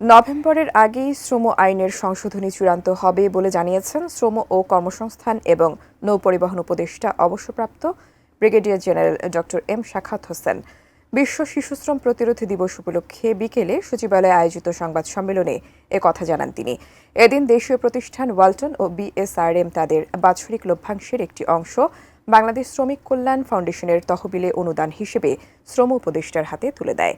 নভেম্বরের আগেই শ্রম আইনের সংশোধনী চূড়ান্ত হবে বলে জানিয়েছেন শ্রম ও কর্মসংস্থান এবং নৌপরিবহন উপদেষ্টা অবসরপ্রাপ্ত ব্রিগেডিয়ার জেনারেল ডক্টর এম শাখাত হোসেন। বিশ্ব শিশুশ্রম প্রতিরোধ দিবস উপলক্ষে বিকেলে সচিবালয়ে আয়োজিত সংবাদ সম্মেলনে একথা জানান তিনি। এদিন দেশীয় প্রতিষ্ঠান ওয়ালটন ও বিএসআরএম তাদের বাৎসরিক লভ্যাংশের একটি অংশ বাংলাদেশ শ্রমিক কল্যাণ ফাউন্ডেশনের তহবিলে অনুদান হিসেবে শ্রম উপদেষ্টার হাতে তুলে দেয়।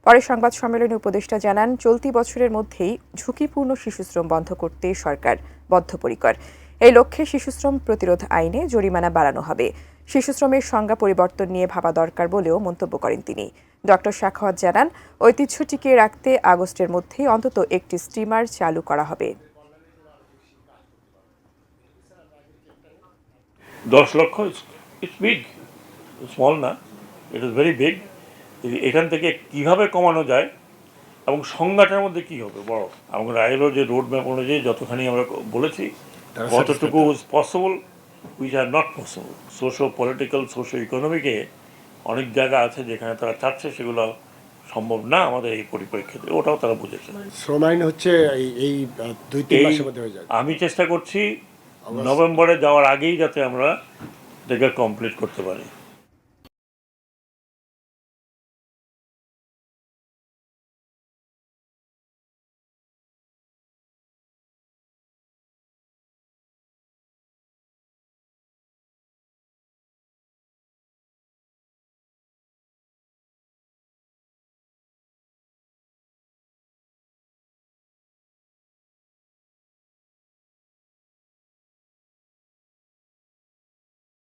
পরে সংবাদ সম্মেলনে উপদেষ্টা জানান, চলতি বছরের মধ্যেই ঝুঁকিপূর্ণ শিশুশ্রম বন্ধ করতে সরকার বদ্ধপরিকর। এই লক্ষ্যে শিশুশ্রম প্রতিরোধ আইনে জরিমানা বাড়ানো হবে। শিশুশ্রমের সংজ্ঞা পরিবর্তন নিয়ে ভাবা দরকার বলেও মন্তব্য করেন তিনি। ডক্টর শাখাওয়াত জানান, ঐতিহ্য টিকিয়ে রাখতে আগস্টের মধ্যেই অন্তত একটি স্টিমার চালু করা হবে। 10 লক্ষ ইটস বিগ, স্মল না, ইট ইজ ভেরি বিগ। এখান থেকে কিভাবে কমানো যায় এবং সংজ্ঞাটার মধ্যে কি হবে বড়, এবং রায়েরও যে রোড ম্যাপ অনুযায়ী যতখানি আমরা বলেছি কতটুকু possible, which are not possible. Socio political, socio ইকোনমিকে অনেক জায়গা আছে যেখানে তারা চাচ্ছে সেগুলো সম্ভব না আমাদের এই পরিপ্রেক্ষিতে, ওটাও তারা বুঝেছে। শ্রম আইন হচ্ছে এই 2-3 মাসের মধ্যে হয়ে যায়। আমি চেষ্টা করছি নভেম্বরে যাওয়ার আগেই যাতে আমরা এটাকে কমপ্লিট করতে পারি।